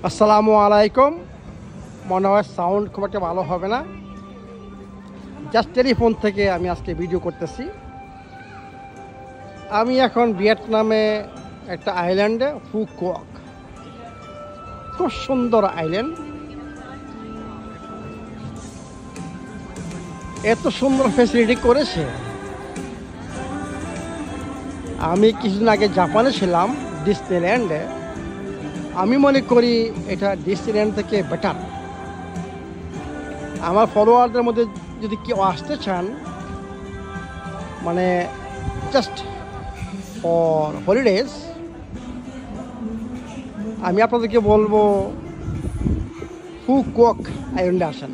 আসসালামু আলাইকুম। মনে হয় সাউন্ড খুব একটা ভালো হবে না, জাস্ট টেলিফোন থেকে আমি আজকে ভিডিও করতেছি। আমি এখন ভিয়েতনামে একটা আইল্যান্ডে, ফু কোয়াক। খুব সুন্দর আইল্যান্ড, এত সুন্দর ফ্যাসিলিটি করেছে। আমি কিছুদিন আগে জাপানে ছিলাম, ডিসনিল্যান্ডে। আমি মনে করি এটা ডিসনিল্যান্ড থেকে বেটার। আমার ফলোয়ারদের মধ্যে যদি কেউ আসতে চান, মানে জাস্ট ফর হলিডেজ, আমি আপনাদেরকে বলবো ফু কোয়াক আইল্যান্ডে আসেন।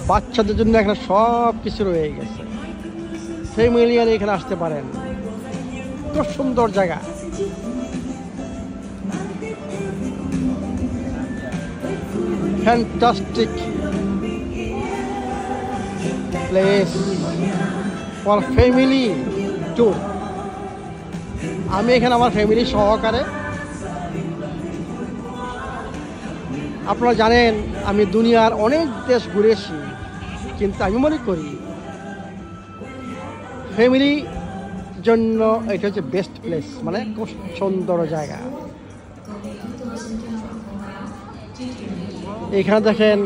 বাচ্চাদের জন্য এখানে সব কিছু রয়ে গেছে, ফ্যামিলি নিয়ে এখানে আসতে পারেন। খুব সুন্দর জায়গা। Fantastic place for family tour. আমি এখানে আমার ফ্যামিলি সহকারে, আপনারা জানেন আমি দুনিয়ার অনেক দেশ ঘুরেছি, কিন্তু আমি মনে করি ফ্যামিলি জন্য এটা হচ্ছে বেস্ট প্লেস, মানে খুব সুন্দর জায়গা। এখানে দেখেন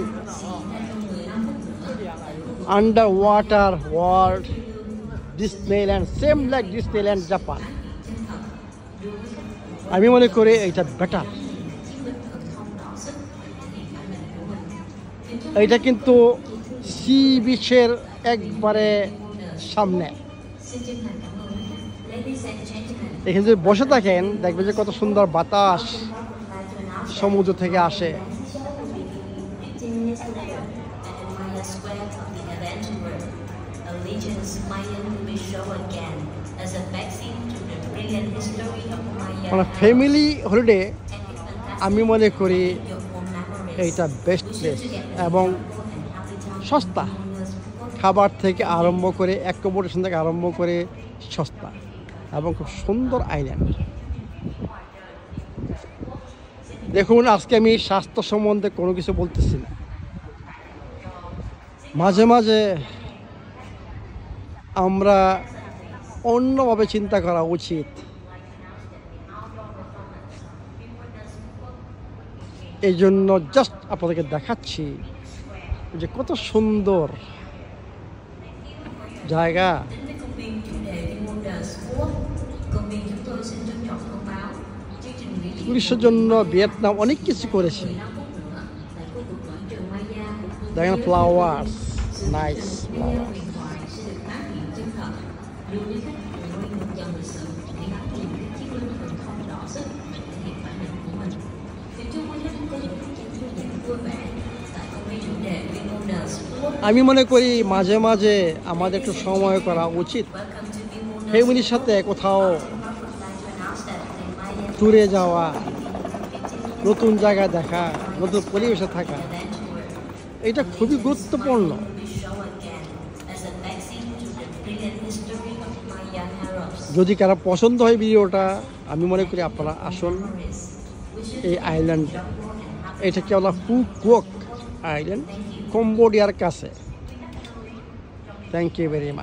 under water world Disneyland, same like Disneyland Japan. আমি মনে করি এটা বেটার। এটা কিন্তু সি বিচের একবারে সামনে। এখানে যদি বসে থাকেন দেখবেন যে কত সুন্দর বাতাস সমুদ্র থেকে আসে। মানে ফ্যামিলি হলিডে আমি মনে করি এইটা বেস্ট প্লেস, এবং সস্তা। খাবার থেকে আরম্ভ করে, অ্যাকোমোডেশন থেকে আরম্ভ করে সস্তা, এবং খুব সুন্দর আইল্যান্ড। দেখুন, আজকে আমি স্বাস্থ্য সম্বন্ধে কোনো কিছু বলতেছি না। মাঝে মাঝে আমরা অন্যভাবে চিন্তা করা উচিত। এই জন্য জাস্ট আপনাদেরকে দেখাচ্ছি যে কত সুন্দর জায়গা। টুরিস্টের জন্য ভিয়েতনাম অনেক কিছু করেছে। দেখেন ফ্লাওয়ার্স, নাইস ফ্লাওয়ার। আমি মনে করি মাঝে মাঝে আমাদের একটু সময় করা উচিত, ফ্যামিলির সাথে কোথাও ট্যুরে যাওয়া, নতুন জায়গা দেখা, নতুন পরিবেশে থাকা, এটা খুবই গুরুত্বপূর্ণ। যদি কারো পছন্দ হয় ভিডিওটা, আমি মনে করি আপনারা আসুন এই আইল্যান্ডে। এটা কি বলা, ফু কোয়াক আইল্যান্ড, কম্বোডিয়ার কাছে। Thank you very much.